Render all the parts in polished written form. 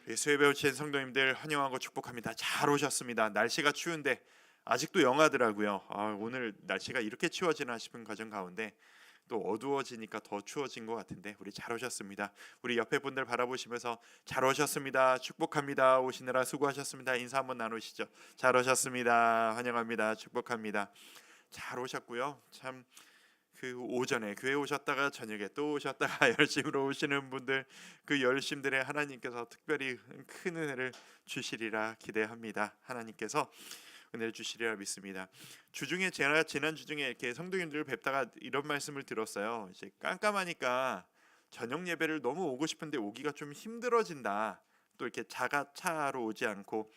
예수예배 오신 성도님들 환영하고 축복합니다. 잘 오셨습니다. 날씨가 추운데 아직도 영하더라고요. 오늘 날씨가 이렇게 추워지나 싶은 과정 가운데 또 어두워지니까 더 추워진 것 같은데 우리 잘 오셨습니다. 우리 옆에 분들 바라보시면서 잘 오셨습니다. 축복합니다. 오시느라 수고하셨습니다. 인사 한번 나누시죠. 잘 오셨습니다. 환영합니다. 축복합니다. 잘 오셨고요. 참 그 오전에 교회 오셨다가 저녁에 또 오셨다가 열심으로 오시는 분들, 그 열심들의 하나님께서 특별히 큰 은혜를 주시리라 기대합니다. 하나님께서 은혜를 주시리라 믿습니다. 주중에 제가 지난 주중에 이렇게 성도님들을 뵙다가 이런 말씀을 들었어요. 이제 깜깜하니까 저녁 예배를 너무 오고 싶은데 오기가 좀 힘들어진다. 또 이렇게 자가차로 오지 않고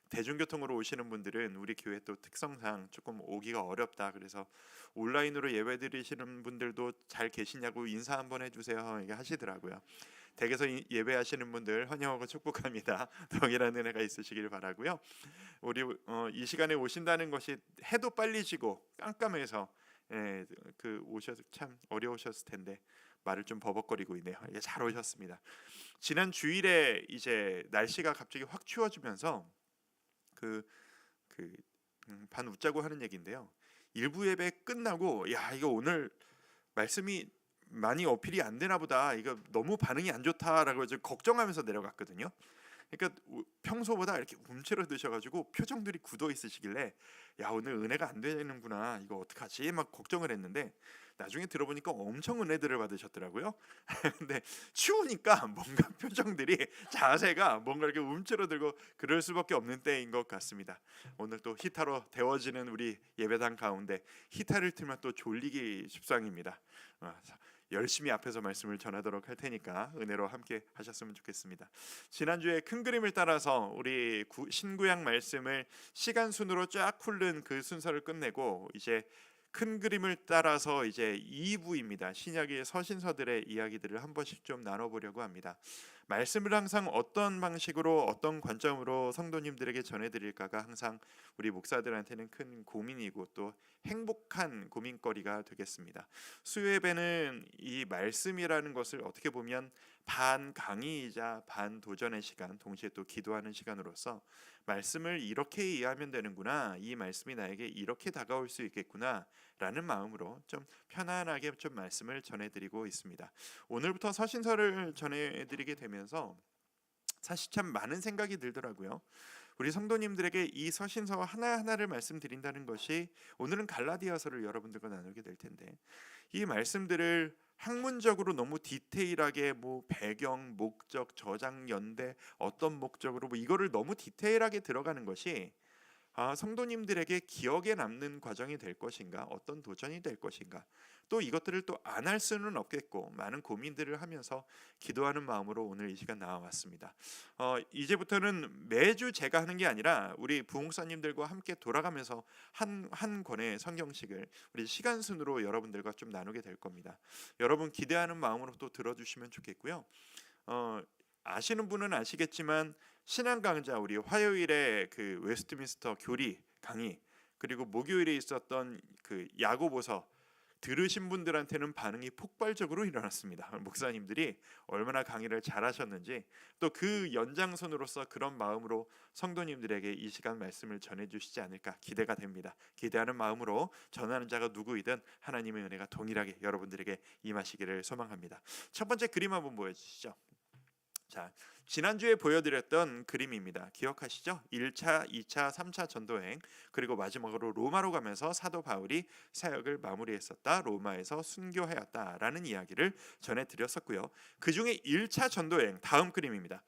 대중교통으로 오시는 분들은 우리 교회 또 특성상 조금 오기가 어렵다. 그래서 온라인으로 예배 드리시는 분들도 잘 계시냐고 인사 한번 해주세요. 이게 하시더라고요. 댁에서 예배하시는 분들 환영하고 축복합니다. 동일한 은혜가 있으시길 바라고요. 우리 이 시간에 오신다는 것이 해도 빨리 지고 깜깜해서 그 오셔서 참 어려우셨을 텐데 말을 좀 버벅거리고 있네요. 잘 오셨습니다. 지난 주일에 이제 날씨가 갑자기 확 추워지면서 반 웃자고 하는 얘기인데요. 일부 예배 끝나고 야 이거 오늘 말씀이 많이 어필이 안 되나 보다. 이거 너무 반응이 안 좋다라고 좀 걱정하면서 내려갔거든요. 그러니까 평소보다 이렇게 움츠러드셔가지고 표정들이 굳어 있으시길래 야 오늘 은혜가 안 되는구나 이거 어떡하지 막 걱정을 했는데 나중에 들어보니까 엄청 은혜들을 받으셨더라고요. 근데 추우니까 뭔가 표정들이 자세가 뭔가 이렇게 움츠러들고 그럴 수밖에 없는 때인 것 같습니다. 오늘 또 히타로 데워지는 우리 예배당 가운데 히타를 틀면 또 졸리기 십상입니다. 열심히 앞에서 말씀을 전하도록 할 테니까 은혜로 함께 하셨으면 좋겠습니다. 지난주에 큰 그림을 따라서 우리 신구약 말씀을 시간 순으로 쫙 훑는 그 순서를 끝내고 이제 큰 그림을 따라서 이제 2부입니다. 신약의 서신서들의 이야기들을 한 번씩 좀 나눠보려고 합니다. 말씀을 항상 어떤 방식으로 어떤 관점으로 성도님들에게 전해드릴까가 항상 우리 목사들한테는 큰 고민이고 또 행복한 고민거리가 되겠습니다. 수요예배는 이 말씀이라는 것을 어떻게 보면 반 강의이자 반 도전의 시간, 동시에 또 기도하는 시간으로서 말씀을 이렇게 이해하면 되는구나, 이 말씀이 나에게 이렇게 다가올 수 있겠구나 라는 마음으로 좀 편안하게 좀 말씀을 전해드리고 있습니다. 오늘부터 서신서를 전해드리게 되면서 사실 참 많은 생각이 들더라고요. 우리 성도님들에게 이 서신서 하나하나를 말씀드린다는 것이 오늘은 갈라디아서를 여러분들과 나누게 될 텐데 이 말씀들을 학문적으로 너무 디테일하게 뭐 배경, 목적, 저장, 연대, 어떤 목적으로 뭐 이거를 너무 디테일하게 들어가는 것이 성도님들에게 기억에 남는 과정이 될 것인가, 어떤 도전이 될 것인가, 또 이것들을 또 안 할 수는 없겠고 많은 고민들을 하면서 기도하는 마음으로 오늘 이 시간 나와왔습니다. 이제부터는 매주 제가 하는 게 아니라 우리 부목사님들과 함께 돌아가면서 한 권의 성경식을 우리 시간 순으로 여러분들과 좀 나누게 될 겁니다. 여러분 기대하는 마음으로 또 들어주시면 좋겠고요. 아시는 분은 아시겠지만 신앙 강좌 우리 화요일에 그 웨스트민스터 교리 강의 그리고 목요일에 있었던 그 야고보서 들으신 분들한테는 반응이 폭발적으로 일어났습니다. 목사님들이 얼마나 강의를 잘하셨는지 또 그 연장선으로서 그런 마음으로 성도님들에게 이 시간 말씀을 전해주시지 않을까 기대가 됩니다. 기대하는 마음으로 전하는 자가 누구이든 하나님의 은혜가 동일하게 여러분들에게 임하시기를 소망합니다. 첫 번째 그림 한번 보여주시죠. 자, 지난주에 보여드렸던 그림입니다. 기억하시죠? 1차, 2차, 3차 전도행 그리고 마지막으로 로마로 가면서 사도 바울이 사역을 마무리했었다. 로마에서 순교하였다라는 이야기를 전해드렸었고요. 그 중에 1차 전도행 다음 그림입니다.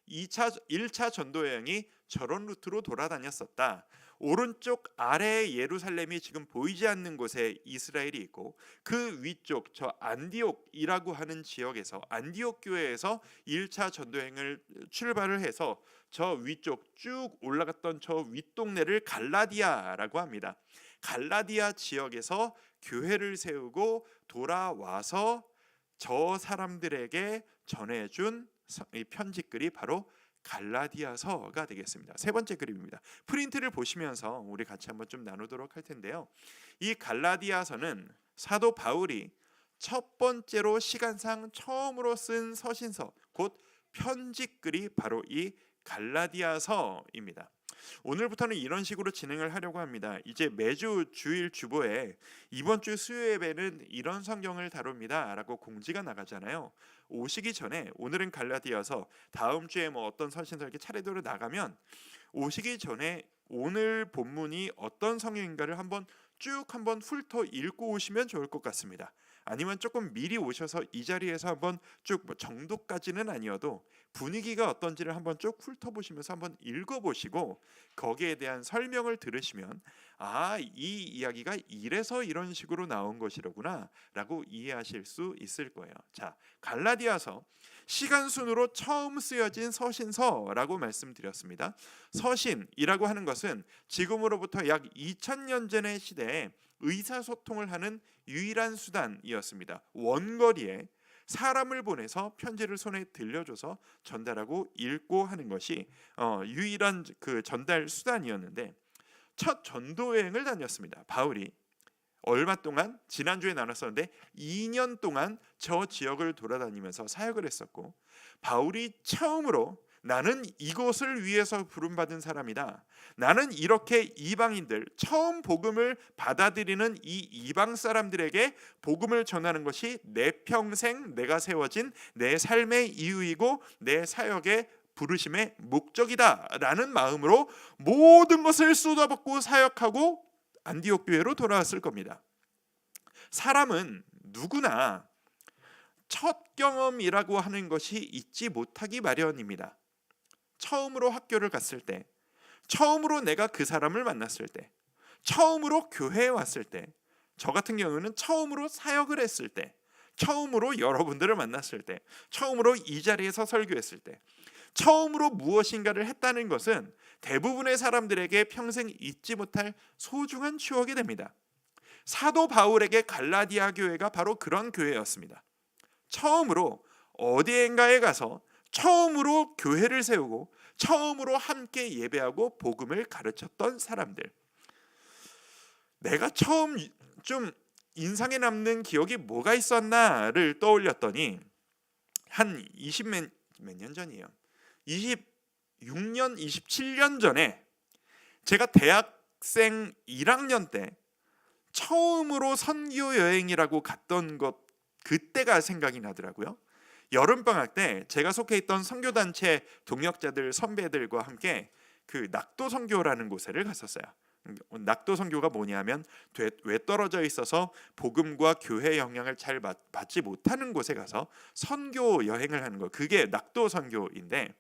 1차 전도여행이 저런 루트로 돌아다녔었다. 오른쪽 아래의 예루살렘이 지금 보이지 않는 곳에 이스라엘이 있고 그 위쪽 저 안디옥이라고 하는 지역에서 안디옥 교회에서 1차 전도여행을 출발을 해서 저 위쪽 쭉 올라갔던 저 윗동네를 갈라디아라고 합니다. 갈라디아 지역에서 교회를 세우고 돌아와서 저 사람들에게 전해준 이 편지글이 바로 갈라디아서가 되겠습니다. 세 번째 그림입니다. 프린트를 보시면서 우리 같이 한번 좀 나누도록 할 텐데요. 이 갈라디아서는 사도 바울이 첫 번째로 시간상 처음으로 쓴 서신서, 곧 편지글이 바로 이 갈라디아서입니다. 오늘부터는 이런 식으로 진행을 하려고 합니다. 이제 매주 주일 주보에 이번 주 수요 예배는 이런 성경을 다룹니다 라고 공지가 나가잖아요. 오시기 전에 오늘은 갈라디아서, 다음 주에 뭐 어떤 서신서 이렇게 차례대로 나가면 오시기 전에 오늘 본문이 어떤 성경인가를 한번 훑어 읽고 오시면 좋을 것 같습니다. 아니면 조금 미리 오셔서 이 자리에서 한번 쭉, 뭐 정도까지는 아니어도 분위기가 어떤지를 한번 쭉 훑어보시면서 한번 읽어보시고 거기에 대한 설명을 들으시면 이 이야기가 이래서 이런 식으로 나온 것이로구나 라고 이해하실 수 있을 거예요. 자, 갈라디아서 시간 순으로 처음 쓰여진 서신서라고 말씀드렸습니다. 서신이라고 하는 것은 지금으로부터 약 2000년 전의 시대에 의사소통을 하는 유일한 수단이었습니다. 원거리에 사람을 보내서 편지를 손에 들려줘서 전달하고 읽고 하는 것이 유일한 그 전달 수단이었는데, 첫 전도 여행을 다녔습니다. 바울이 얼마 동안, 지난주에 나눴었는데 2년 동안 저 지역을 돌아다니면서 사역을 했었고, 바울이 처음으로 나는 이곳을 위해서 부름받은 사람이다, 나는 이렇게 이방인들, 처음 복음을 받아들이는 이 이방 사람들에게 복음을 전하는 것이 내 평생 내가 세워진 내 삶의 이유이고 내 사역의 부르심의 목적이다 라는 마음으로 모든 것을 쏟아붓고 사역하고 안디옥 교회로 돌아왔을 겁니다. 사람은 누구나 첫 경험이라고 하는 것이 잊지 못하기 마련입니다. 처음으로 학교를 갔을 때, 처음으로 내가 그 사람을 만났을 때, 처음으로 교회에 왔을 때, 저 같은 경우는 처음으로 사역을 했을 때, 처음으로 여러분들을 만났을 때, 처음으로 이 자리에서 설교했을 때, 처음으로 무엇인가를 했다는 것은 대부분의 사람들에게 평생 잊지 못할 소중한 추억이 됩니다. 사도 바울에게 갈라디아 교회가 바로 그런 교회였습니다. 처음으로 어디엔가에 가서 처음으로 교회를 세우고 처음으로 함께 예배하고 복음을 가르쳤던 사람들. 내가 처음 좀 인상에 남는 기억이 뭐가 있었나를 떠올렸더니 한 20몇 년 전이에요. 26년, 27년 전에 제가 대학생 1학년 때 처음으로 선교 여행이라고 갔던 것, 그때가 생각이 나더라고요. 여름방학 때 제가 속해 있던 선교단체 동역자들, 선배들과 함께 그 낙도 선교라는 곳을 갔었어요. 낙도 선교가 뭐냐면 외떨어져 있어서 복음과 교회 영향을 잘 받지 못하는 곳에 가서 선교 여행을 하는 거, 그게 낙도 선교인데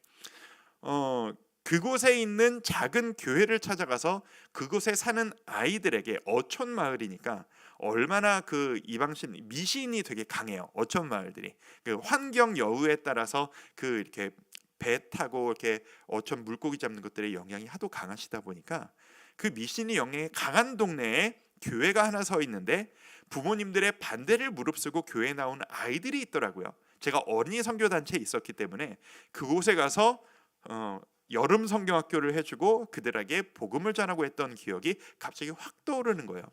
그곳에 있는 작은 교회를 찾아가서 그곳에 사는 아이들에게, 어촌 마을이니까 얼마나 그 이방신 미신이 되게 강해요. 어촌 마을들이 그 환경 여우에 따라서 그 이렇게 배 타고 이렇게 어촌 물고기 잡는 것들의 영향이 하도 강하시다 보니까 그 미신이 영향이 강한 동네에 교회가 하나 서 있는데 부모님들의 반대를 무릅쓰고 교회에 나온 아이들이 있더라고요. 제가 어린이 선교단체에 있었기 때문에 그곳에 가서 여름 성경학교를 해주고 그들에게 복음을 전하고 했던 기억이 갑자기 확 떠오르는 거예요.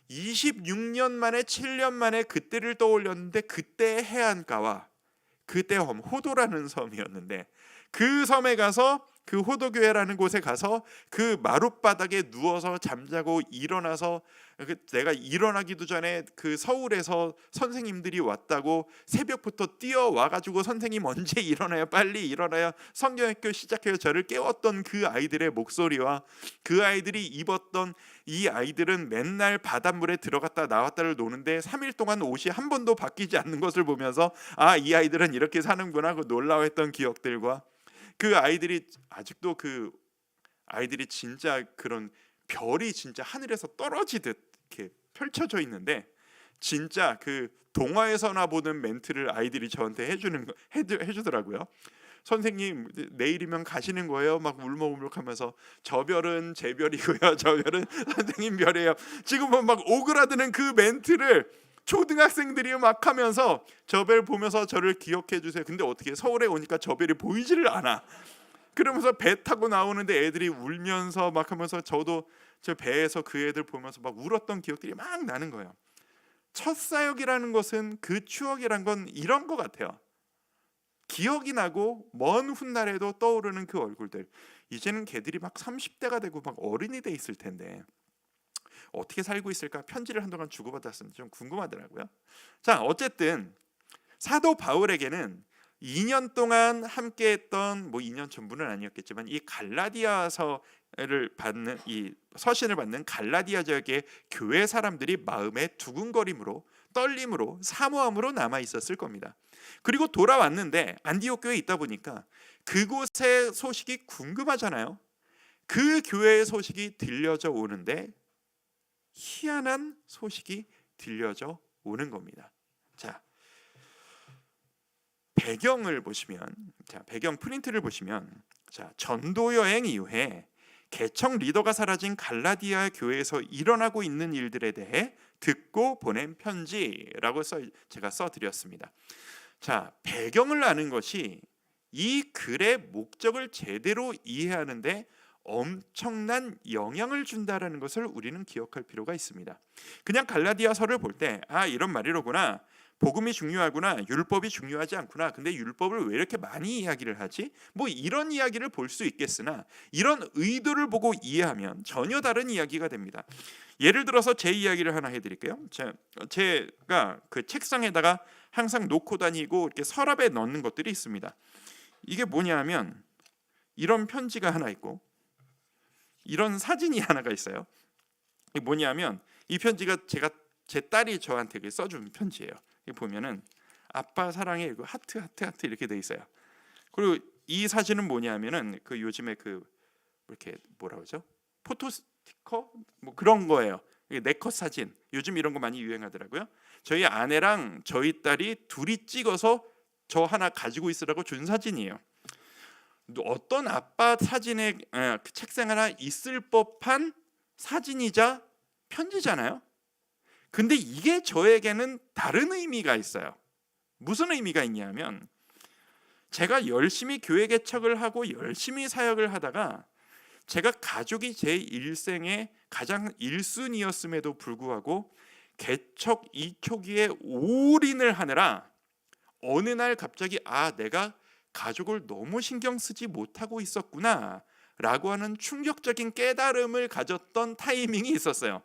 26년 만에, 7년 만에 그때를 떠올렸는데, 그때 해안가와 그때 호도라는 섬이었는데 그 섬에 가서, 그 호도교회라는 곳에 가서 그 마룻바닥에 누워서 잠자고 일어나서, 내가 일어나기도 전에 그 서울에서 선생님들이 왔다고 새벽부터 뛰어와가지고 선생님 언제 일어나요, 빨리 일어나요, 성경학교 시작해요, 저를 깨웠던 그 아이들의 목소리와 그 아이들이 입었던, 이 아이들은 맨날 바닷물에 들어갔다 나왔다를 노는데 3일 동안 옷이 한 번도 바뀌지 않는 것을 보면서 이 아이들은 이렇게 사는구나 하고 놀라워했던 기억들과, 그 아이들이 아직도 그 아이들이 진짜 그런 별이 진짜 하늘에서 떨어지듯 이렇게 펼쳐져 있는데, 진짜 그 동화에서나 보는 멘트를 아이들이 저한테 해주더라고요. 선생님 내일이면 가시는 거예요? 막 울먹울먹하면서 저 별은 제 별이고요, 저 별은 선생님 별이에요. 지금은 막 오그라드는 그 멘트를 초등학생들이 막 하면서 저 별 보면서 저를 기억해 주세요. 근데 어떻게 서울에 오니까 저 별이 보이지를 않아. 그러면서 배 타고 나오는데 애들이 울면서 막 하면서 저도 저 배에서 그 애들 보면서 막 울었던 기억들이 막 나는 거예요. 첫 사역이라는 것은, 그 추억이란 건 이런 것 같아요. 기억이 나고 먼 훗날에도 떠오르는 그 얼굴들. 이제는 걔들이 막 30대가 되고 막 어른이 돼 있을 텐데 어떻게 살고 있을까? 편지를 한동안 주고받았었는지 좀 궁금하더라고요. 자, 어쨌든 사도 바울에게는 2년 동안 함께했던, 뭐 2년 전부는 아니었겠지만, 이 갈라디아서를 받는, 이 서신을 받는 갈라디아 지역의 교회 사람들이 마음에 두근거림으로, 떨림으로, 사모함으로 남아 있었을 겁니다. 그리고 돌아왔는데 안디옥 교회에 있다 보니까 그곳의 소식이 궁금하잖아요. 그 교회의 소식이 들려져 오는데 희한한 소식이 들려져 오는 겁니다. 자, 배경을 보시면, 자, 배경 프린트를 보시면, 자, 전도 여행 이후에 개척 리더가 사라진 갈라디아 교회에서 일어나고 있는 일들에 대해 듣고 보낸 편지라고 제가 써드렸습니다. 자, 배경을 아는 것이 이 글의 목적을 제대로 이해하는데 엄청난 영향을 준다라는 것을 우리는 기억할 필요가 있습니다. 그냥 갈라디아서를 볼 때 이런 말이로구나, 복음이 중요하구나, 율법이 중요하지 않구나, 근데 율법을 왜 이렇게 많이 이야기를 하지? 뭐 이런 이야기를 볼 수 있겠으나 이런 의도를 보고 이해하면 전혀 다른 이야기가 됩니다. 예를 들어서 제 이야기를 하나 해드릴게요. 제가 그 책상에다가 항상 놓고 다니고 이렇게 서랍에 넣는 것들이 있습니다. 이게 뭐냐면 이런 편지가 하나 있고 이런 사진이 하나가 있어요. 이게 뭐냐면 이 편지가 제 딸이 저한테 써준 편지예요. 보면은 아빠 사랑해, 이거 하트 하트 하트 이렇게 돼 있어요. 그리고 이 사진은 뭐냐면은 그 요즘에 그 이렇게 뭐라 그러죠? 포토 스티커 뭐 그런 거예요. 네컷 사진, 요즘 이런 거 많이 유행하더라고요. 저희 아내랑 저희 딸이 둘이 찍어서 저 하나 가지고 있으라고 준 사진이에요. 어떤 아빠 사진에 그 책상 하나 있을 법한 사진이자 편지잖아요. 근데 이게 저에게는 다른 의미가 있어요. 무슨 의미가 있냐면, 제가 열심히 교회 개척을 하고 열심히 사역을 하다가 제가 가족이 제 일생의 가장 1순위였음에도 불구하고 개척 이 초기에 올인을 하느라 어느 날 갑자기 내가 가족을 너무 신경 쓰지 못하고 있었구나 라고 하는 충격적인 깨달음을 가졌던 타이밍이 있었어요.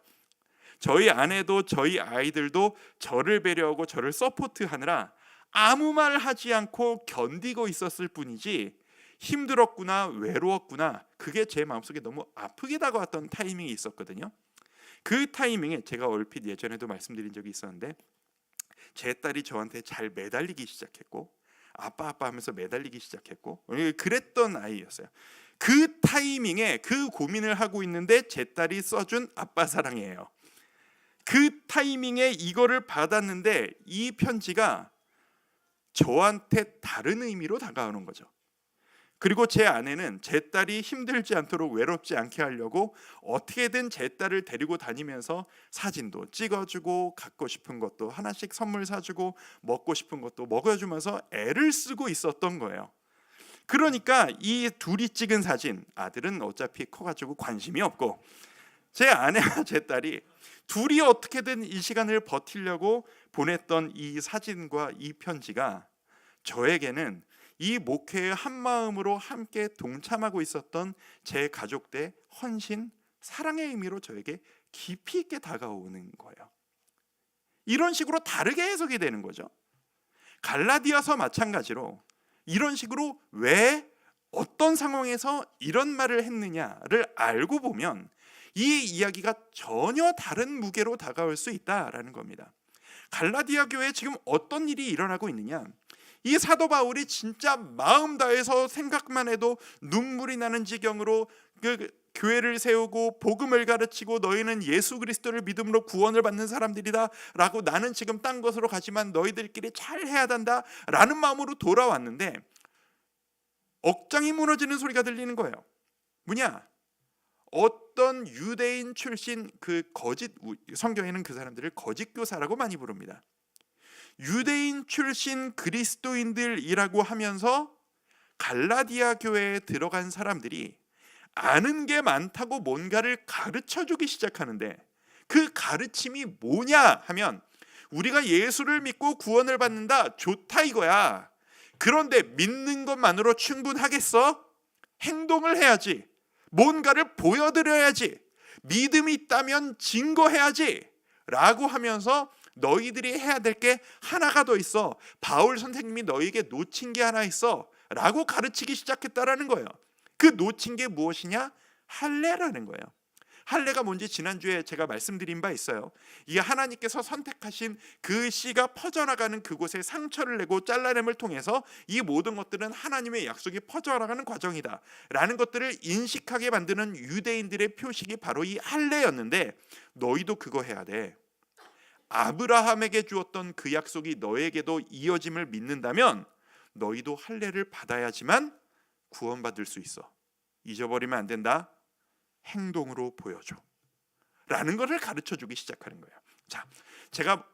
저희 아내도 저희 아이들도 저를 배려하고 저를 서포트하느라 아무 말 하지 않고 견디고 있었을 뿐이지 힘들었구나, 외로웠구나, 그게 제 마음속에 너무 아프게 다가왔던 타이밍이 있었거든요. 그 타이밍에 제가 얼핏 예전에도 말씀드린 적이 있었는데, 제 딸이 저한테 잘 매달리기 시작했고 아빠 하면서 매달리기 시작했고 그랬던 아이였어요. 그 타이밍에 그 고민을 하고 있는데 제 딸이 써준 아빠 사랑이에요. 그 타이밍에 이거를 받았는데 이 편지가 저한테 다른 의미로 다가오는 거죠. 그리고 제 아내는 제 딸이 힘들지 않도록 외롭지 않게 하려고 어떻게든 제 딸을 데리고 다니면서 사진도 찍어주고 갖고 싶은 것도 하나씩 선물 사주고 먹고 싶은 것도 먹여주면서 애를 쓰고 있었던 거예요. 그러니까 이 둘이 찍은 사진, 아들은 어차피 커가지고 관심이 없고 제 아내와 제 딸이 둘이 어떻게든 이 시간을 버티려고 보냈던 이 사진과 이 편지가 저에게는 이 목회에 한 마음으로 함께 동참하고 있었던 제 가족들의 헌신, 사랑의 의미로 저에게 깊이 있게 다가오는 거예요. 이런 식으로 다르게 해석이 되는 거죠. 갈라디아서 마찬가지로 이런 식으로 왜 어떤 상황에서 이런 말을 했느냐를 알고 보면 이 이야기가 전혀 다른 무게로 다가올 수 있다라는 겁니다. 갈라디아 교회에 지금 어떤 일이 일어나고 있느냐, 이 사도 바울이 진짜 마음 다해서 생각만 해도 눈물이 나는 지경으로 그 교회를 세우고 복음을 가르치고 너희는 예수 그리스도를 믿음으로 구원을 받는 사람들이다 라고, 나는 지금 딴 곳으로 가지만 너희들끼리 잘 해야 한다 라는 마음으로 돌아왔는데 억장이 무너지는 소리가 들리는 거예요. 뭐냐? 어떤 유대인 출신 그 거짓, 성경에는 그 사람들을 거짓 교사라고 많이 부릅니다. 유대인 출신 그리스도인들이라고 하면서 갈라디아 교회에 들어간 사람들이 아는 게 많다고 뭔가를 가르쳐주기 시작하는데, 그 가르침이 뭐냐 하면 우리가 예수를 믿고 구원을 받는다, 좋다 이거야. 그런데 믿는 것만으로 충분하겠어? 행동을 해야지. 뭔가를 보여드려야지. 믿음이 있다면 증거해야지 라고 하면서 너희들이 해야 될 게 하나가 더 있어. 바울 선생님이 너희에게 놓친 게 하나 있어 라고 가르치기 시작했다라는 거예요. 그 놓친 게 무엇이냐? 할례라는 거예요. 할례가 뭔지 지난주에 제가 말씀드린 바 있어요. 이게 하나님께서 선택하신 그 씨가 퍼져나가는 그곳에 상처를 내고 잘라냄을 통해서 이 모든 것들은 하나님의 약속이 퍼져나가는 과정이다 라는 것들을 인식하게 만드는 유대인들의 표식이 바로 이 할례였는데, 너희도 그거 해야 돼. 아브라함에게 주었던 그 약속이 너에게도 이어짐을 믿는다면 너희도 할례를 받아야지만 구원받을 수 있어. 잊어버리면 안 된다. 행동으로 보여줘 라는 것을 가르쳐주기 시작하는 거예요. 자, 제가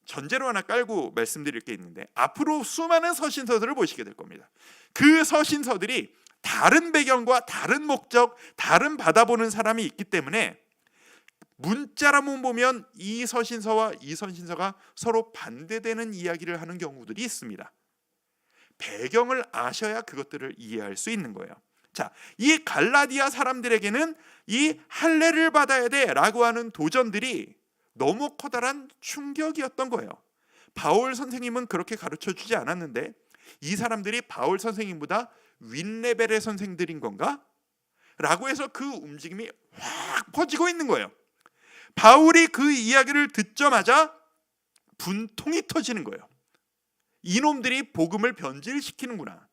전제로 하나 깔고 말씀드릴 게 있는데, 앞으로 수많은 서신서들을 보시게 될 겁니다. 그 서신서들이 다른 배경과 다른 목적, 다른 받아보는 사람이 있기 때문에 문자로만 보면 이 서신서와 이 서신서가 서로 반대되는 이야기를 하는 경우들이 있습니다. 배경을 아셔야 그것들을 이해할 수 있는 거예요. 자, 이 갈라디아 사람들에게는 이 할례를 받아야 돼라고 하는 도전들이 너무 커다란 충격이었던 거예요. 바울 선생님은 그렇게 가르쳐주지 않았는데 이 사람들이 바울 선생님보다 윗레벨의 선생들인 건가? 라고 해서 그 움직임이 확 퍼지고 있는 거예요. 바울이 그 이야기를 듣자마자 분통이 터지는 거예요. 이놈들이 복음을 변질시키는구나.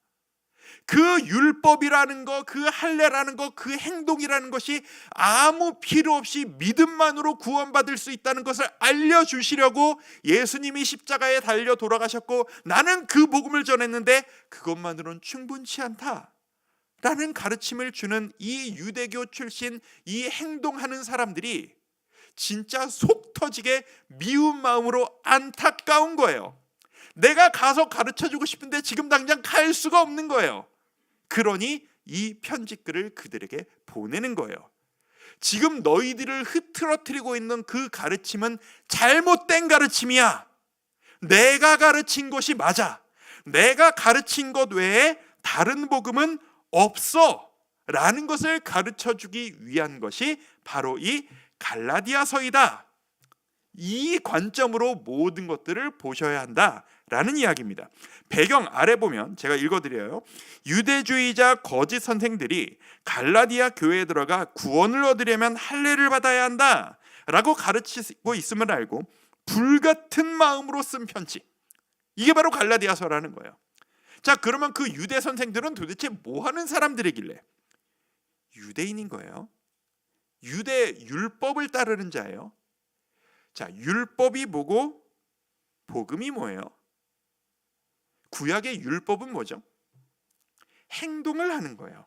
그 율법이라는 거, 그 할례라는 거, 그 행동이라는 것이 아무 필요 없이 믿음만으로 구원받을 수 있다는 것을 알려주시려고 예수님이 십자가에 달려 돌아가셨고, 나는 그 복음을 전했는데 그것만으로는 충분치 않다 라는 가르침을 주는 이 유대교 출신 이 행동하는 사람들이 진짜 속 터지게 미운 마음으로 안타까운 거예요. 내가 가서 가르쳐주고 싶은데 지금 당장 갈 수가 없는 거예요. 그러니 이 편지글을 그들에게 보내는 거예요. 지금 너희들을 흐트러뜨리고 있는 그 가르침은 잘못된 가르침이야. 내가 가르친 것이 맞아. 내가 가르친 것 외에 다른 복음은 없어 라는 것을 가르쳐주기 위한 것이 바로 이 갈라디아서이다. 이 관점으로 모든 것들을 보셔야 한다라는 이야기입니다. 배경 아래 보면 제가 읽어드려요. 유대주의자 거짓 선생들이 갈라디아 교회에 들어가 구원을 얻으려면 할례를 받아야 한다라고 가르치고 있음을 알고 불같은 마음으로 쓴 편지, 이게 바로 갈라디아서라는 거예요. 자, 그러면 그 유대 선생들은 도대체 뭐 하는 사람들이길래? 유대인인 거예요. 유대 율법을 따르는 자예요. 자, 율법이 뭐고 복음이 뭐예요? 구약의 율법은 뭐죠? 행동을 하는 거예요.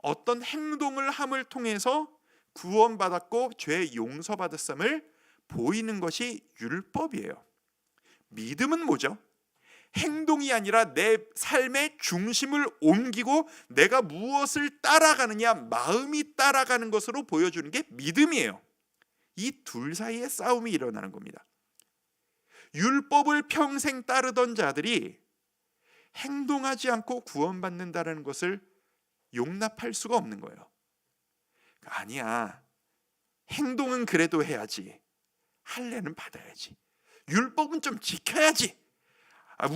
어떤 행동을 함을 통해서 구원받았고 죄 용서받았음을 보이는 것이 율법이에요. 믿음은 뭐죠? 행동이 아니라 내 삶의 중심을 옮기고 내가 무엇을 따라가느냐, 마음이 따라가는 것으로 보여주는 게 믿음이에요. 이 둘 사이에 싸움이 일어나는 겁니다. 율법을 평생 따르던 자들이 행동하지 않고 구원받는다는 것을 용납할 수가 없는 거예요. 아니야, 행동은 그래도 해야지, 할례는 받아야지, 율법은 좀 지켜야지,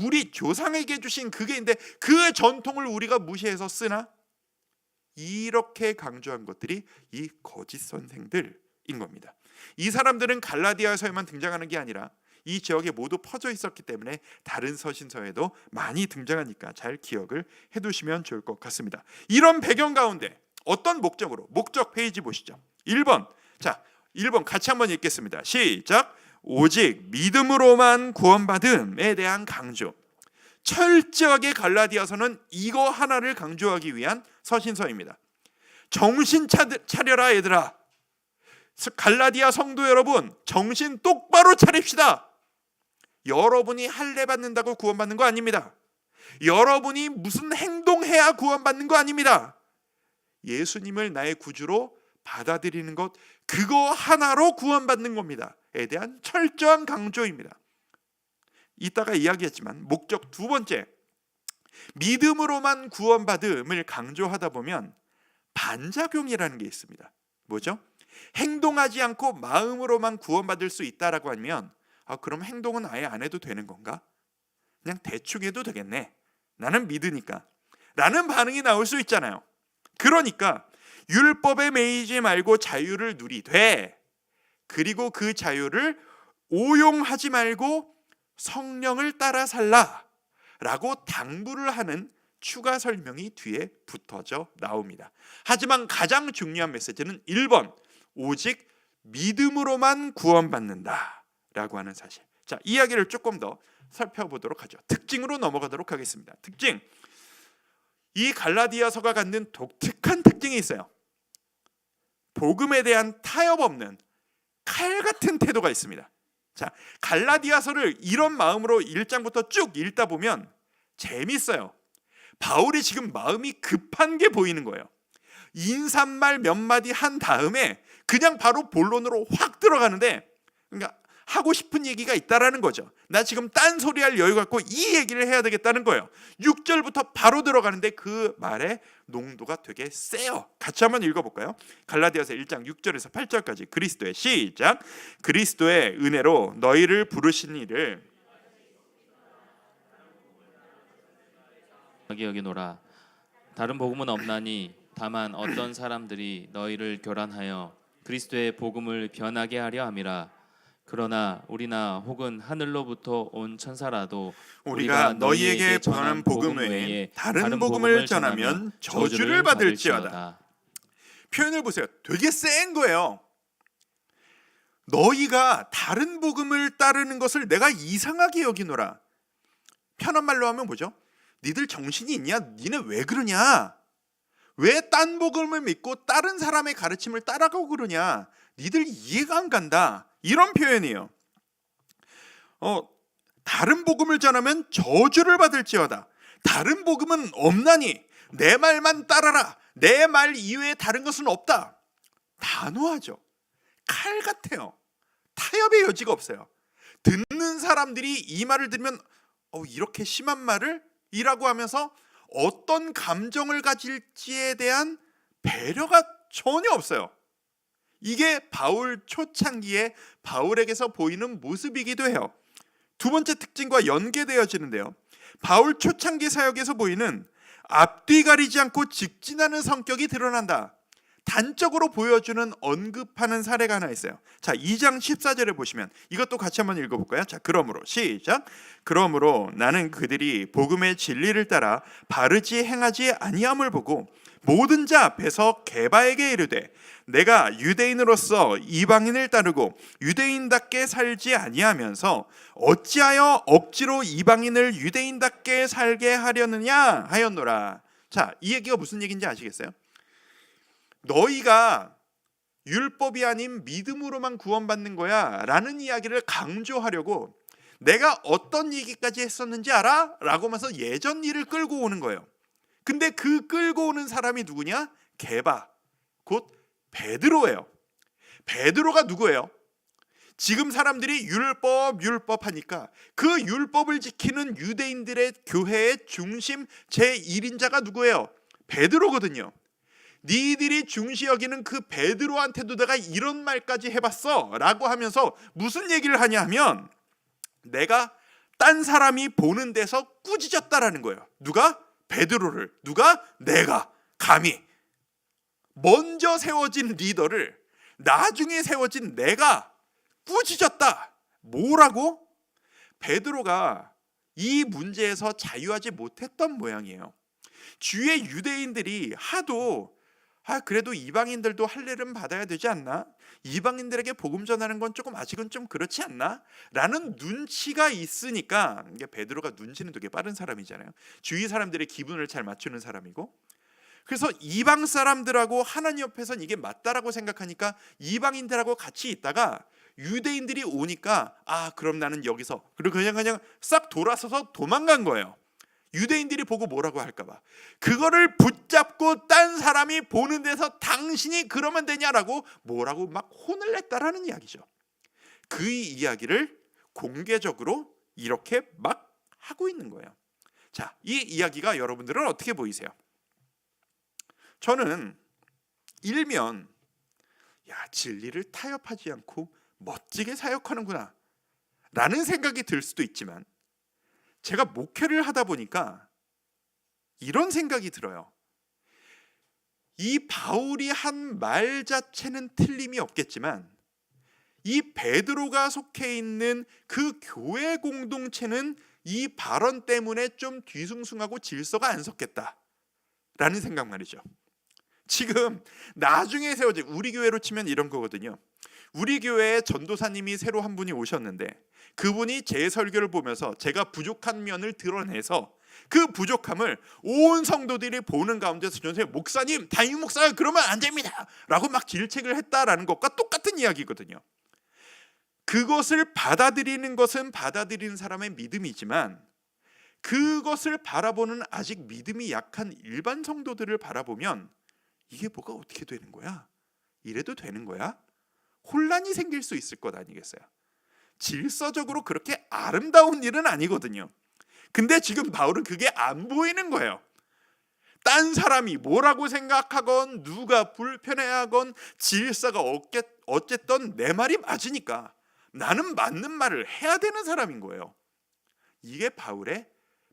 우리 조상에게 주신 그게 있는데 그 전통을 우리가 무시해서 쓰나? 이렇게 강조한 것들이 이 거짓 선생들인 겁니다. 이 사람들은 갈라디아서에만 등장하는 게 아니라 이 지역에 모두 퍼져 있었기 때문에 다른 서신서에도 많이 등장하니까 잘 기억을 해두시면 좋을 것 같습니다. 이런 배경 가운데 어떤 목적으로, 목적 페이지 보시죠. 1번, 자 1번 같이 한번 읽겠습니다. 시작. 오직 믿음으로만 구원받음에 대한 강조. 철저하게 갈라디아서는 이거 하나를 강조하기 위한 서신서입니다. 정신 차려라 얘들아. 갈라디아 성도 여러분, 정신 똑바로 차립시다. 여러분이 할례 받는다고 구원받는 거 아닙니다. 여러분이 무슨 행동해야 구원받는 거 아닙니다. 예수님을 나의 구주로 받아들이는 것, 그거 하나로 구원받는 겁니다에 대한 철저한 강조입니다. 이따가 이야기했지만 목적 두 번째, 믿음으로만 구원받음을 강조하다 보면 반작용이라는 게 있습니다. 뭐죠? 행동하지 않고 마음으로만 구원받을 수 있다라고 하면 그럼 행동은 아예 안 해도 되는 건가? 그냥 대충 해도 되겠네. 나는 믿으니까. 라는 반응이 나올 수 있잖아요. 그러니까 율법에 매이지 말고 자유를 누리되, 그리고 그 자유를 오용하지 말고 성령을 따라 살라 라고 당부를 하는 추가 설명이 뒤에 붙어져 나옵니다. 하지만 가장 중요한 메시지는 1번, 오직 믿음으로만 구원받는다 라고 하는 사실. 자, 이야기를 조금 더 살펴보도록 하죠. 특징으로 넘어가도록 하겠습니다. 특징, 이 갈라디아서가 갖는 독특한 특징이 있어요. 복음에 대한 타협 없는 칼 같은 태도가 있습니다. 자, 갈라디아서를 이런 마음으로 1장부터 쭉 읽다 보면 재밌어요. 바울이 지금 마음이 급한 게 보이는 거예요. 인사말 몇 마디 한 다음에 그냥 바로 본론으로 확 들어가는데, 그러니까 하고 싶은 얘기가 있다라는 거죠. 나 지금 딴소리 할 여유 갖고 이 얘기를 해야 되겠다는 거예요. 6절부터 바로 들어가는데 그 말의 농도가 되게 세요. 같이 한번 읽어볼까요? 갈라디아서 1장 6절에서 8절까지 그리스도의 시작. 그리스도의 은혜로 너희를 부르신 이를 여기노라. 다른 복음은 없나니 다만 어떤 사람들이 너희를 교란하여 그리스도의 복음을 변하게 하려 함이라. 그러나 우리나 혹은 하늘로부터 온 천사라도 우리가 너희에게 전한 복음 외에 다른 복음을 전하면 저주를 받을지어다. 표현을 보세요. 되게 센 거예요. 너희가 다른 복음을 따르는 것을 내가 이상하게 여기노라. 편한 말로 하면 뭐죠? 니들 정신이 있냐? 니네 왜 그러냐? 왜 딴 복음을 믿고 다른 사람의 가르침을 따라가고 그러냐? 니들 이해가 안 간다. 이런 표현이에요. 다른 복음을 전하면 저주를 받을지어다. 다른 복음은 없나니 내 말만 따라라. 내 말 이외에 다른 것은 없다. 단호하죠. 칼 같아요. 타협의 여지가 없어요. 듣는 사람들이 이 말을 들으면 이렇게 심한 말을? 이라고 하면서 어떤 감정을 가질지에 대한 배려가 전혀 없어요. 이게 바울 초창기에 바울에게서 보이는 모습이기도 해요. 두 번째 특징과 연계되어지는데요. 바울 초창기 사역에서 보이는 앞뒤 가리지 않고 직진하는 성격이 드러난다. 단적으로 보여주는 언급하는 사례가 하나 있어요. 자, 2장 14절에 보시면 이것도 같이 한번 읽어볼까요? 자, 그러므로 시작. 그러므로 나는 그들이 복음의 진리를 따라 바르지 행하지 아니함을 보고 모든 자 앞에서 게바에게 이르되 내가 유대인으로서 이방인을 따르고 유대인답게 살지 아니하면서 어찌하여 억지로 이방인을 유대인답게 살게 하려느냐 하였노라. 자, 이 얘기가 무슨 얘기인지 아시겠어요? 너희가 율법이 아닌 믿음으로만 구원받는 거야 라는 이야기를 강조하려고 내가 어떤 얘기까지 했었는지 알아? 라고 하면서 예전 일을 끌고 오는 거예요. 근데 그 끌고 오는 사람이 누구냐? 게바, 곧 베드로예요. 베드로가 누구예요? 지금 사람들이 율법 하니까 그 율법을 지키는 유대인들의 교회의 중심 제1인자가 누구예요? 베드로거든요. 니들이 중시 여기는 그 베드로한테도 내가 이런 말까지 해봤어 라고 하면서 무슨 얘기를 하냐 하면 내가 딴 사람이 보는 데서 꾸짖었다라는 거예요. 누가? 베드로를. 누가? 내가. 감히 먼저 세워진 리더를 나중에 세워진 내가 꾸짖었다. 뭐라고? 베드로가 이 문제에서 자유하지 못했던 모양이에요. 주위의 유대인들이 하도 그래도 이방인들도 할례는 받아야 되지 않나? 이방인들에게 복음 전하는 건 조금 아직은 좀 그렇지 않나? 라는 눈치가 있으니까, 이게 베드로가 눈치는 되게 빠른 사람이잖아요. 주위 사람들의 기분을 잘 맞추는 사람이고, 그래서 이방 사람들하고 하나님 옆에선 이게 맞다라고 생각하니까 이방인들하고 같이 있다가 유대인들이 오니까 그럼 나는 여기서, 그리고 그냥 싹 돌아서서 도망간 거예요. 유대인들이 보고 뭐라고 할까봐. 그거를 붙잡고 딴 사람이 보는 데서 당신이 그러면 되냐라고 뭐라고 막 혼을 냈다라는 이야기죠. 그 이야기를 공개적으로 이렇게 막 하고 있는 거예요. 자, 이 이야기가 여러분들은 어떻게 보이세요? 저는 일면 진리를 타협하지 않고 멋지게 사역하는구나 라는 생각이 들 수도 있지만, 제가 목회를 하다 보니까 이런 생각이 들어요. 이 바울이 한 말 자체는 틀림이 없겠지만 이 베드로가 속해 있는 그 교회 공동체는 이 발언 때문에 좀 뒤숭숭하고 질서가 안 섰겠다라는 생각 말이죠. 지금 나중에 세워진, 우리 교회로 치면 이런 거거든요. 우리 교회에 전도사님이 새로 한 분이 오셨는데 그분이 제 설교를 보면서 제가 부족한 면을 드러내서 그 부족함을 온 성도들이 보는 가운데서 전도사님, 목사님, 담임 목사가 그러면 안 됩니다 라고 막 질책을 했다라는 것과 똑같은 이야기거든요. 그것을 받아들이는 것은 받아들이는 사람의 믿음이지만, 그것을 바라보는 아직 믿음이 약한 일반 성도들을 바라보면 이게 뭐가 어떻게 되는 거야? 이래도 되는 거야? 혼란이 생길 수 있을 것 아니겠어요? 질서적으로 그렇게 아름다운 일은 아니거든요. 근데 지금 바울은 그게 안 보이는 거예요. 딴 사람이 뭐라고 생각하건 누가 불편해하건 질서가 어쨌든 내 말이 맞으니까 나는 맞는 말을 해야 되는 사람인 거예요. 이게 바울의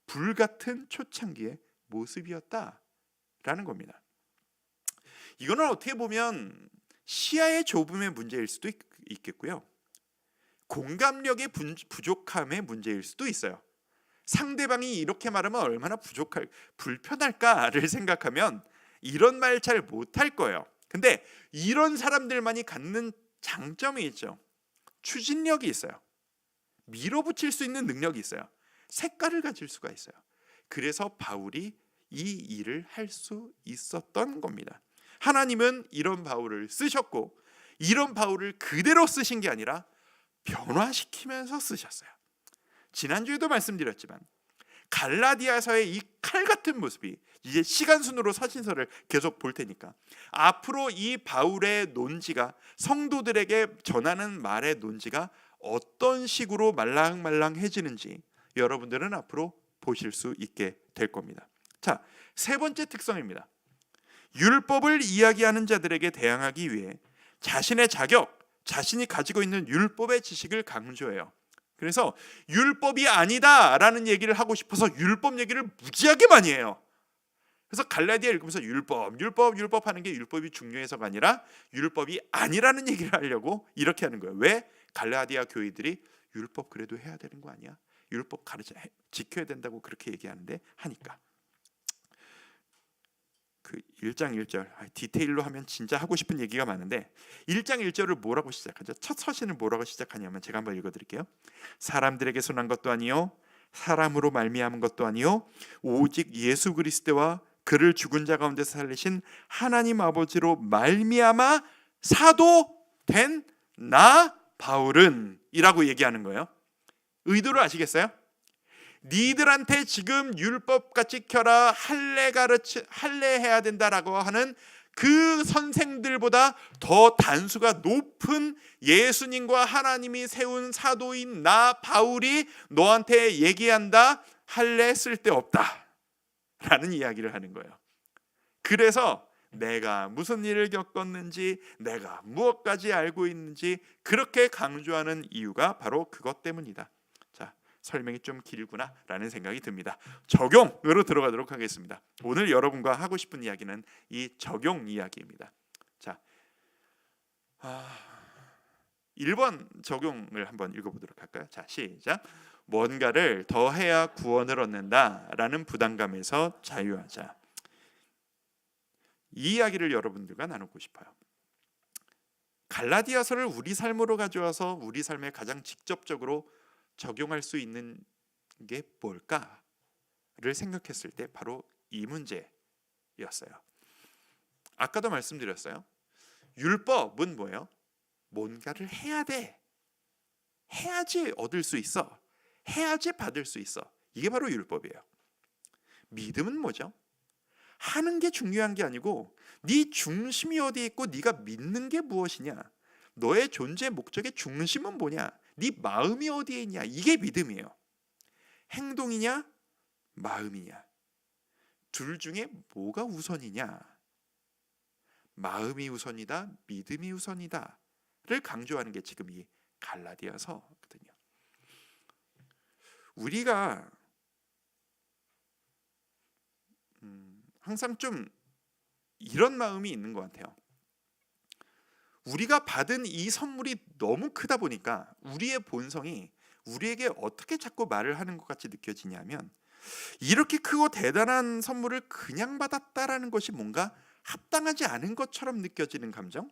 불같은 초창기의 모습이었다라는 겁니다. 이거는 어떻게 보면 시야의 좁음의 문제일 수도 있겠고요, 공감력의 부족함의 문제일 수도 있어요. 상대방이 이렇게 말하면 얼마나 불편할까를 생각하면 이런 말 잘 못할 거예요. 근데 이런 사람들만이 갖는 장점이 있죠. 추진력이 있어요. 밀어붙일 수 있는 능력이 있어요. 색깔을 가질 수가 있어요. 그래서 바울이 이 일을 할 수 있었던 겁니다. 하나님은 이런 바울을 쓰셨고, 이런 바울을 그대로 쓰신 게 아니라 변화시키면서 쓰셨어요. 지난주에도 말씀드렸지만 갈라디아서의 이 칼같은 모습이, 이제 시간 순으로 사진서를 계속 볼 테니까 앞으로 이 바울의 논지가, 성도들에게 전하는 말의 논지가 어떤 식으로 말랑말랑해지는지 여러분들은 앞으로 보실 수 있게 될 겁니다. 자, 세 번째 특성입니다. 율법을 이야기하는 자들에게 대항하기 위해 자신의 자격, 자신이 가지고 있는 율법의 지식을 강조해요. 그래서 율법이 아니다라는 얘기를 하고 싶어서 율법 얘기를 무지하게 많이 해요. 그래서 갈라디아 읽으면서 율법 하는 게 율법이 중요해서가 아니라 율법이 아니라는 얘기를 하려고 이렇게 하는 거예요. 왜? 갈라디아 교회들이 율법 그래도 해야 되는 거 아니야? 율법 지켜야 된다고 그렇게 얘기하는데 하니까. 그 1장 1절 디테일로 하면 진짜 하고 싶은 얘기가 많은데 1장 1절을 뭐라고 시작하죠? 첫 서신을 뭐라고 시작하냐면 제가 한번 읽어드릴게요. 사람들에게서 난 것도 아니요 사람으로 말미암은 것도 아니요 오직 예수 그리스도와 그를 죽은 자 가운데서 살리신 하나님 아버지로 말미암아 사도 된 나 바울은 이라고 얘기하는 거예요. 의도를 아시겠어요? 니들한테 지금 율법같이 지켜라, 할례 해야 된다라고 하는 그 선생들보다 더 단수가 높은 예수님과 하나님이 세운 사도인 나 바울이 너한테 얘기한다. 할례 쓸데없다 라는 이야기를 하는 거예요. 그래서 내가 무슨 일을 겪었는지, 내가 무엇까지 알고 있는지 그렇게 강조하는 이유가 바로 그것 때문이다. 설명이 좀 길구나 라는 생각이 듭니다. 적용으로 들어가도록 하겠습니다. 오늘 여러분과 하고 싶은 이야기는 이 적용 이야기입니다. 자, 1번 적용을 한번 읽어보도록 할까요? 자, 시작. 뭔가를 더 해야 구원을 얻는다라는 부담감에서 자유하자. 이 이야기를 여러분들과 나누고 싶어요. 갈라디아서를 우리 삶으로 가져와서 우리 삶에 가장 직접적으로 적용할 수 있는 게 뭘까를 생각했을 때 바로 이 문제였어요. 아까도 말씀드렸어요. 율법은 뭐예요? 뭔가를 해야 돼. 해야지 얻을 수 있어. 해야지 받을 수 있어. 이게 바로 율법이에요. 믿음은 뭐죠? 하는 게 중요한 게 아니고 네 중심이 어디에 있고 네가 믿는 게 무엇이냐, 너의 존재 목적의 중심은 뭐냐, 네 마음이 어디에 있냐, 이게 믿음이에요. 행동이냐 마음이냐? 둘 중에 뭐가 우선이냐? 마음이 우선이다, 믿음이 우선이다를 강조하는 게 지금 이 갈라디아서거든요. 우리가 항상 좀 이런 마음이 있는 것 같아요. 우리가 받은 이 선물이 너무 크다 보니까 우리의 본성이 우리에게 어떻게 자꾸 말을 하는 것 같이 느껴지냐면, 이렇게 크고 대단한 선물을 그냥 받았다라는 것이 뭔가 합당하지 않은 것처럼 느껴지는 감정.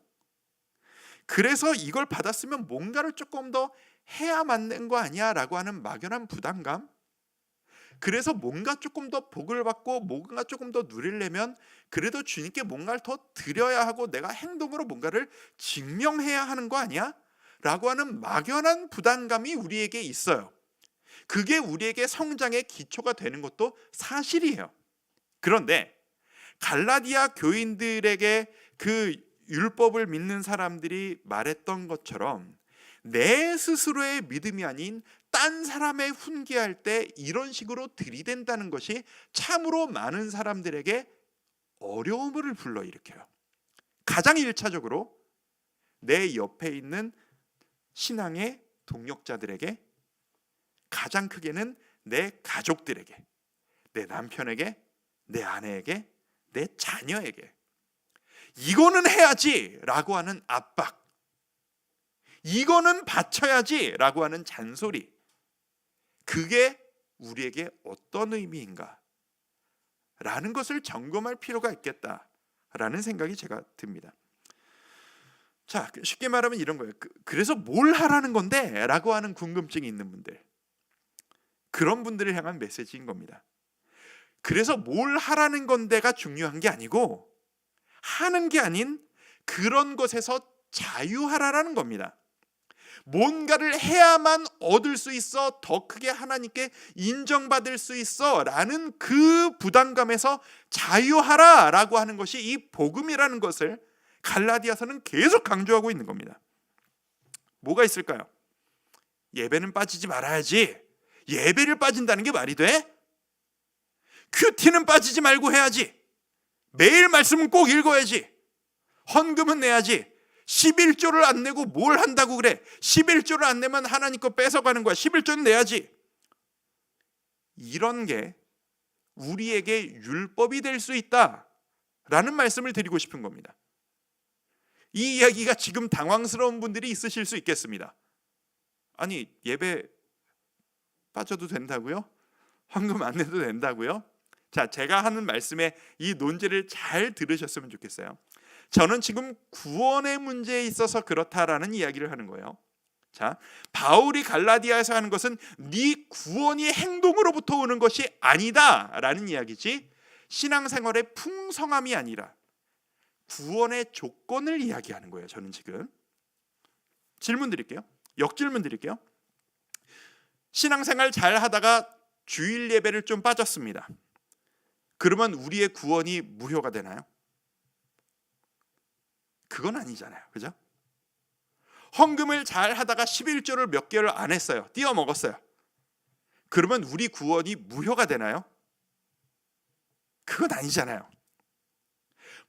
그래서 이걸 받았으면 뭔가를 조금 더 해야 맞는 거 아니야 라고 하는 막연한 부담감. 그래서 뭔가 조금 더 복을 받고 뭔가 조금 더 누리려면 그래도 주님께 뭔가를 더 드려야 하고 내가 행동으로 뭔가를 증명해야 하는 거 아니야? 라고 하는 막연한 부담감이 우리에게 있어요. 그게 우리에게 성장의 기초가 되는 것도 사실이에요. 그런데 갈라디아 교인들에게 그 율법을 믿는 사람들이 말했던 것처럼 내 스스로의 믿음이 아닌 딴 사람의 훈계할 때 이런 식으로 들이댄다는 것이 참으로 많은 사람들에게 어려움을 불러일으켜요. 가장 1차적으로 내 옆에 있는 신앙의 동역자들에게, 가장 크게는 내 가족들에게, 내 남편에게, 내 아내에게, 내 자녀에게 이거는 해야지 라고 하는 압박, 이거는 바쳐야지 라고 하는 잔소리, 그게 우리에게 어떤 의미인가 라는 것을 점검할 필요가 있겠다라는 생각이 제가 듭니다. 자, 쉽게 말하면 이런 거예요. 그래서 뭘 하라는 건데? 라고 하는 궁금증이 있는 분들, 그런 분들을 향한 메시지인 겁니다. 그래서 뭘 하라는 건데가 중요한 게 아니고, 하는 게 아닌 그런 것에서 자유하라라는 겁니다. 뭔가를 해야만 얻을 수 있어, 더 크게 하나님께 인정받을 수 있어 라는 그 부담감에서 자유하라 라고 하는 것이 이 복음이라는 것을 갈라디아서는 계속 강조하고 있는 겁니다. 뭐가 있을까요? 예배는 빠지지 말아야지. 예배를 빠진다는 게 말이 돼? 큐티는 빠지지 말고 해야지. 매일 말씀은 꼭 읽어야지. 헌금은 내야지. 11조를 안 내고 뭘 한다고 그래? 11조를 안 내면 하나님 거 뺏어가는 거야. 11조는 내야지. 이런 게 우리에게 율법이 될 수 있다라는 말씀을 드리고 싶은 겁니다. 이 이야기가 지금 당황스러운 분들이 있으실 수 있겠습니다. 아니, 예배 빠져도 된다고요? 헌금 안 내도 된다고요? 자, 제가 하는 말씀에 이 논제를 잘 들으셨으면 좋겠어요. 저는 지금 구원의 문제에 있어서 그렇다라는 이야기를 하는 거예요. 자, 바울이 갈라디아에서 하는 것은 네 구원이 행동으로부터 오는 것이 아니다라는 이야기지, 신앙생활의 풍성함이 아니라 구원의 조건을 이야기하는 거예요. 저는 지금 질문 드릴게요. 역질문 드릴게요. 신앙생활 잘 하다가 주일 예배를 좀 빠졌습니다. 그러면 우리의 구원이 무효가 되나요? 그건 아니잖아요. 그죠? 헌금을 잘 하다가 11조를 몇 개월 안 했어요. 띄어 먹었어요. 그러면 우리 구원이 무효가 되나요? 그건 아니잖아요.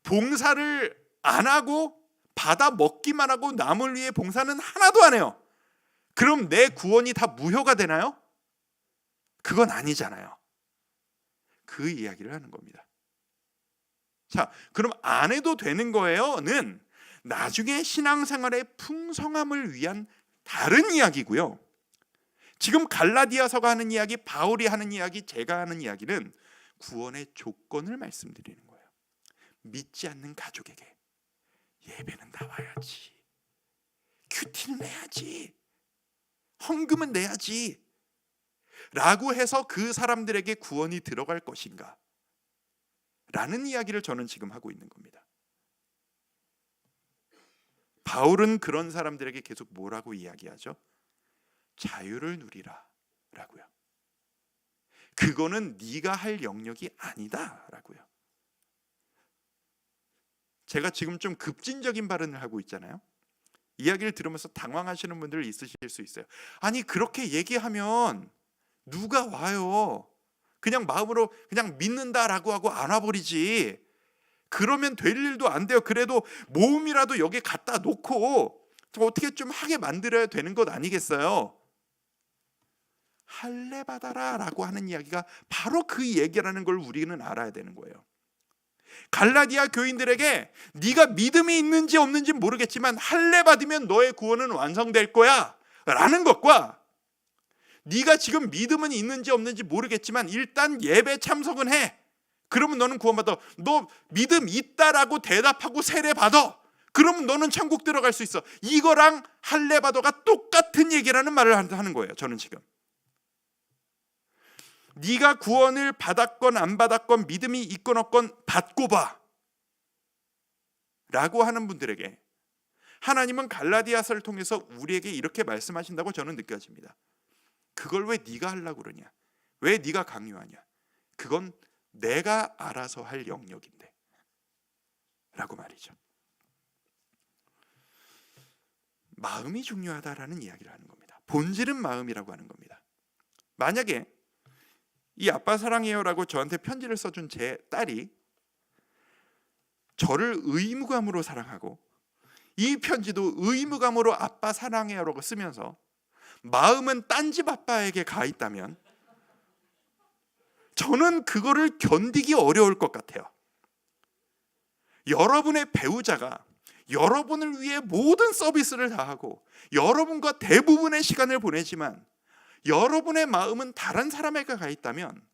봉사를 안 하고 받아 먹기만 하고 남을 위해 봉사는 하나도 안 해요. 그럼 내 구원이 다 무효가 되나요? 그건 아니잖아요. 그 이야기를 하는 겁니다. 자, 그럼 안 해도 되는 거예요?는 나중에 신앙생활의 풍성함을 위한 다른 이야기고요. 지금 갈라디아서가 하는 이야기, 바울이 하는 이야기, 제가 하는 이야기는 구원의 조건을 말씀드리는 거예요. 믿지 않는 가족에게 예배는 나와야지, 큐티는 해야지, 헌금은 내야지 라고 해서 그 사람들에게 구원이 들어갈 것인가 라는 이야기를 저는 지금 하고 있는 겁니다. 바울은 그런 사람들에게 계속 뭐라고 이야기하죠? 자유를 누리라 라고요. 그거는 네가 할 영역이 아니다 라고요. 제가 지금 좀 급진적인 발언을 하고 있잖아요. 이야기를 들으면서 당황하시는 분들 있으실 수 있어요. 아니, 그렇게 얘기하면 누가 와요? 그냥 마음으로 그냥 믿는다라고 하고 안아버리지. 그러면 될 일도 안 돼요. 그래도 모음이라도 여기 갖다 놓고 어떻게 좀 하게 만들어야 되는 것 아니겠어요? 할례 받아라라고 하는 이야기가 바로 그 얘기라는 걸 우리는 알아야 되는 거예요. 갈라디아 교인들에게 네가 믿음이 있는지 없는지 모르겠지만 할례 받으면 너의 구원은 완성될 거야 라는 것과 네가 지금 믿음은 있는지 없는지 모르겠지만 일단 예배 참석은 해. 그러면 너는 구원받아. 너 믿음 있다라고 대답하고 세례 받아. 그러면 너는 천국 들어갈 수 있어. 이거랑 할례 받아가 똑같은 얘기라는 말을 하는 거예요. 저는 지금 네가 구원을 받았건 안 받았건 믿음이 있건 없건 받고 봐 라고 하는 분들에게 하나님은 갈라디아서를 통해서 우리에게 이렇게 말씀하신다고 저는 느껴집니다. 그걸 왜 네가 하려고 그러냐? 왜 네가 강요하냐? 그건 내가 알아서 할 영역인데 라고 말이죠. 마음이 중요하다라는 이야기를 하는 겁니다. 본질은 마음이라고 하는 겁니다. 만약에 이 아빠 사랑해요라고 저한테 편지를 써준 제 딸이 저를 의무감으로 사랑하고 이 편지도 의무감으로 아빠 사랑해요라고 쓰면서 마음은 딴 집 아빠에게 가 있다면 저는 그거를 견디기 어려울 것 같아요. 여러분의 배우자가 여러분을 위해 모든 서비스를 다하고 여러분과 대부분의 시간을 보내지만 여러분의 마음은 다른 사람에게 가 있다면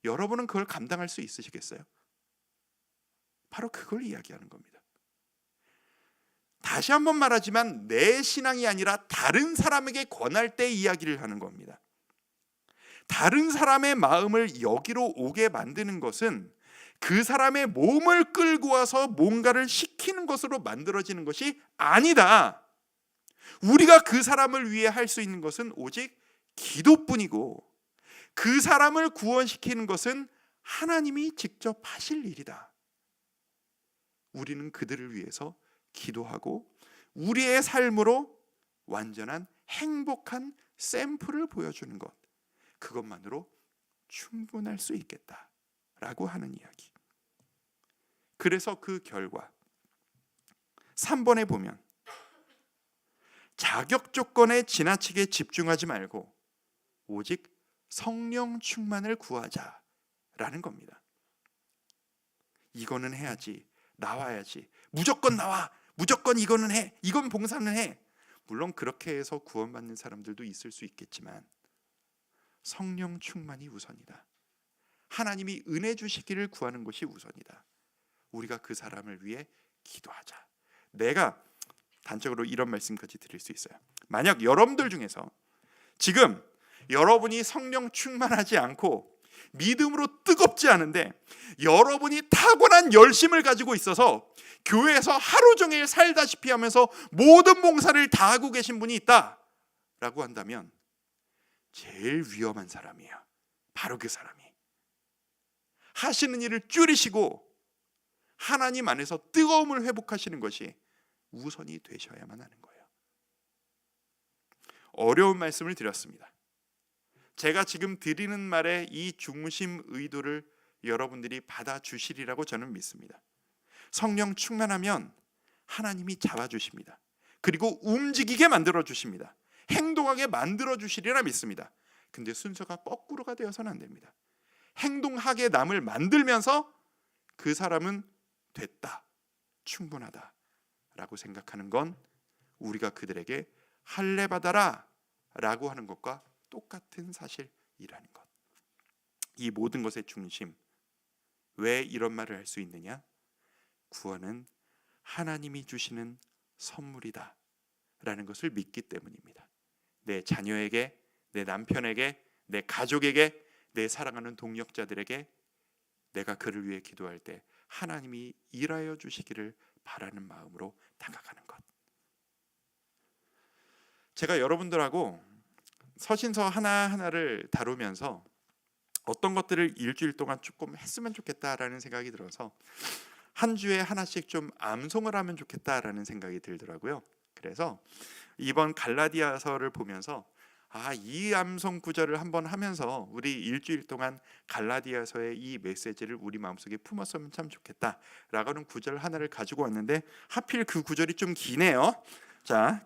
여러분은 그걸 감당할 수 있으시겠어요? 바로 그걸 이야기하는 겁니다. 다시 한번 말하지만 내 신앙이 아니라 다른 사람에게 권할 때 이야기를 하는 겁니다. 다른 사람의 마음을 여기로 오게 만드는 것은 그 사람의 몸을 끌고 와서 뭔가를 시키는 것으로 만들어지는 것이 아니다. 우리가 그 사람을 위해 할 수 있는 것은 오직 기도뿐이고 그 사람을 구원시키는 것은 하나님이 직접 하실 일이다. 우리는 그들을 위해서 기도하고 우리의 삶으로 완전한 행복한 샘플을 보여주는 것, 그것만으로 충분할 수 있겠다라고 하는 이야기. 그래서 그 결과 3번에 보면 자격 조건에 지나치게 집중하지 말고 오직 성령 충만을 구하자라는 겁니다. 이거는 해야지, 나와야지, 무조건 나와, 무조건 이거는 해, 이건 봉사는 해. 물론 그렇게 해서 구원받는 사람들도 있을 수 있겠지만 성령 충만이 우선이다. 하나님이 은혜 주시기를 구하는 것이 우선이다. 우리가 그 사람을 위해 기도하자. 내가 단적으로 이런 말씀까지 드릴 수 있어요. 만약 여러분들 중에서 지금 여러분이 성령 충만하지 않고 믿음으로 뜨겁지 않은데 여러분이 타고난 열심을 가지고 있어서 교회에서 하루 종일 살다시피 하면서 모든 봉사를 다 하고 계신 분이 있다라고 한다면 제일 위험한 사람이에요. 바로 그 사람이 하시는 일을 줄이시고 하나님 안에서 뜨거움을 회복하시는 것이 우선이 되셔야만 하는 거예요. 어려운 말씀을 드렸습니다. 제가 지금 드리는 말의 이 중심 의도를 여러분들이 받아주시리라고 저는 믿습니다. 성령 충만하면 하나님이 잡아주십니다. 그리고 움직이게 만들어주십니다. 행동하게 만들어주시리라 믿습니다. 근데 순서가 거꾸로가 되어서는 안 됩니다. 행동하게 남을 만들면서 그 사람은 됐다, 충분하다 라고 생각하는 건 우리가 그들에게 할례 받아라 라고 하는 것과 똑같은 사실이라는 것. 이 모든 것의 중심, 왜 이런 말을 할 수 있느냐? 구원은 하나님이 주시는 선물이다 라는 것을 믿기 때문입니다. 내 자녀에게, 내 남편에게, 내 가족에게, 내 사랑하는 동역자들에게 내가 그를 위해 기도할 때 하나님이 일하여 주시기를 바라는 마음으로 다가가는 것. 제가 여러분들하고 서신서 하나하나를 다루면서 어떤 것들을 일주일 동안 조금 했으면 좋겠다라는 생각이 들어서 한 주에 하나씩 좀 암송을 하면 좋겠다라는 생각이 들더라고요. 그래서 이번 갈라디아서를 보면서 이 암송 구절을 한번 하면서 우리 일주일 동안 갈라디아서의 이 메시지를 우리 마음속에 품었으면 참 좋겠다라고 하는 구절 하나를 가지고 왔는데 하필 그 구절이 좀 기네요. 자,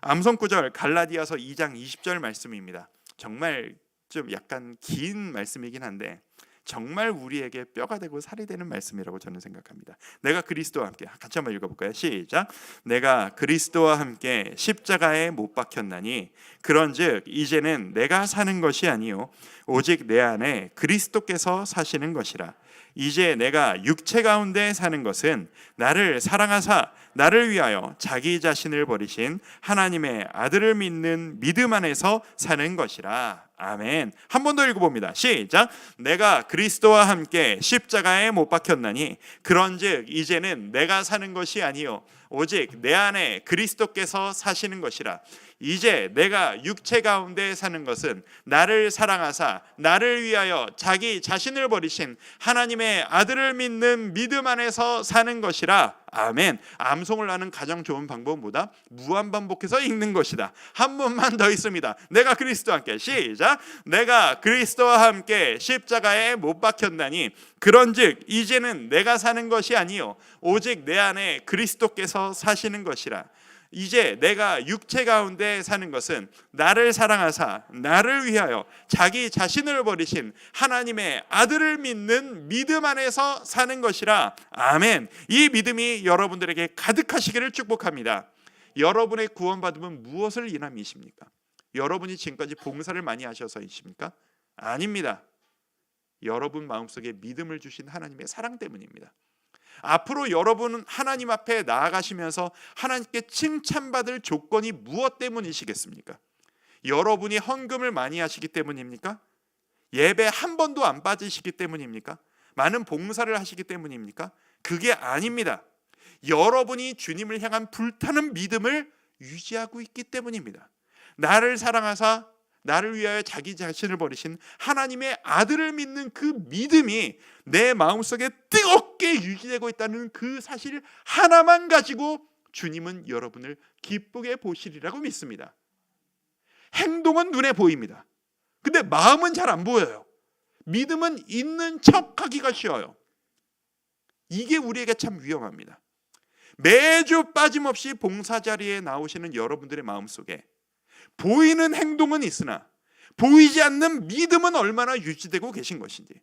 암송 구절 갈라디아서 2장 20절 말씀입니다. 정말 좀 약간 긴 말씀이긴 한데 정말 우리에게 뼈가 되고 살이 되는 말씀이라고 저는 생각합니다. 내가 그리스도와 함께, 같이 한번 읽어볼까요? 시작. 내가 그리스도와 함께 십자가에 못 박혔나니 그런즉 이제는 내가 사는 것이 아니요 오직 내 안에 그리스도께서 사시는 것이라. 이제 내가 육체 가운데 사는 것은 나를 사랑하사 나를 위하여 자기 자신을 버리신 하나님의 아들을 믿는 믿음 안에서 사는 것이라. 아멘. 한 번 더 읽어봅니다. 시작. 내가 그리스도와 함께 십자가에 못 박혔나니 그런즉 이제는 내가 사는 것이 아니요 오직 내 안에 그리스도께서 사시는 것이라. 이제 내가 육체 가운데 사는 것은 나를 사랑하사 나를 위하여 자기 자신을 버리신 하나님의 아들을 믿는 믿음 안에서 사는 것이라. 아멘. 암송을 하는 가장 좋은 방법은 뭐다? 무한반복해서 읽는 것이다. 한 번만 더 있습니다. 내가 그리스도와 함께. 시작. 내가 그리스도와 함께 십자가에 못 박혔나니 그런즉 이제는 내가 사는 것이 아니요 오직 내 안에 그리스도께서 사시는 것이라. 이제 내가 육체 가운데 사는 것은 나를 사랑하사 나를 위하여 자기 자신을 버리신 하나님의 아들을 믿는 믿음 안에서 사는 것이라. 아멘. 이 믿음이 여러분들에게 가득하시기를 축복합니다. 여러분의 구원받음은 무엇을 인함이십니까? 여러분이 지금까지 봉사를 많이 하셔서이십니까? 아닙니다. 여러분 마음속에 믿음을 주신 하나님의 사랑 때문입니다. 앞으로 여러분은 하나님 앞에 나아가시면서 하나님께 칭찬받을 조건이 무엇 때문이시겠습니까? 여러분이 헌금을 많이 하시기 때문입니까? 예배 한 번도 안 빠지시기 때문입니까? 많은 봉사를 하시기 때문입니까? 그게 아닙니다. 여러분이 주님을 향한 불타는 믿음을 유지하고 있기 때문입니다. 나를 사랑하사 나를 위하여 자기 자신을 버리신 하나님의 아들을 믿는 그 믿음이 내 마음속에 뜨겁게 유지되고 있다는 그 사실 하나만 가지고 주님은 여러분을 기쁘게 보시리라고 믿습니다. 행동은 눈에 보입니다. 근데 마음은 잘 안 보여요. 믿음은 있는 척하기가 쉬워요. 이게 우리에게 참 위험합니다. 매주 빠짐없이 봉사 자리에 나오시는 여러분들의 마음속에 보이는 행동은 있으나 보이지 않는 믿음은 얼마나 유지되고 계신 것인지,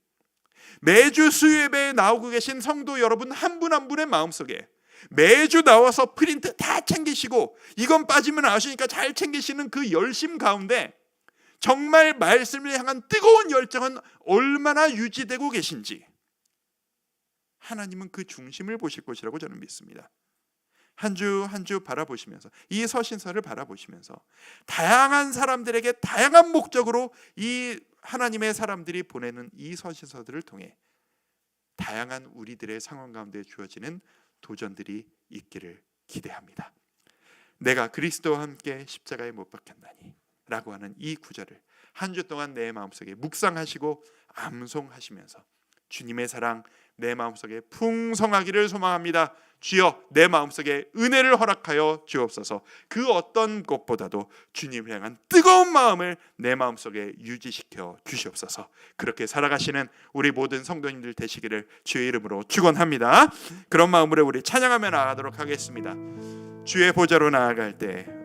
매주 수요예배에 나오고 계신 성도 여러분 한 분 한 분의 마음속에 매주 나와서 프린트 다 챙기시고 이건 빠지면 아시니까 잘 챙기시는 그 열심 가운데 정말 말씀을 향한 뜨거운 열정은 얼마나 유지되고 계신지 하나님은 그 중심을 보실 것이라고 저는 믿습니다. 한 주 한 주 바라보시면서 이 서신서를 바라보시면서 다양한 사람들에게 다양한 목적으로 이 하나님의 사람들이 보내는 이 서신서들을 통해 다양한 우리들의 상황 가운데 주어지는 도전들이 있기를 기대합니다. 내가 그리스도와 함께 십자가에 못 박혔나니 라고 하는 이 구절을 한 주 동안 내 마음속에 묵상하시고 암송하시면서 주님의 사랑 내 마음속에 풍성하기를 소망합니다. 주여 내 마음속에 은혜를 허락하여 주옵소서. 그 어떤 것보다도 주님을 향한 뜨거운 마음을 내 마음속에 유지시켜 주시옵소서. 그렇게 살아가시는 우리 모든 성도님들 되시기를 주의 이름으로 축원합니다. 그런 마음으로 우리 찬양하며 나아가도록 하겠습니다. 주의 보좌로 나아갈 때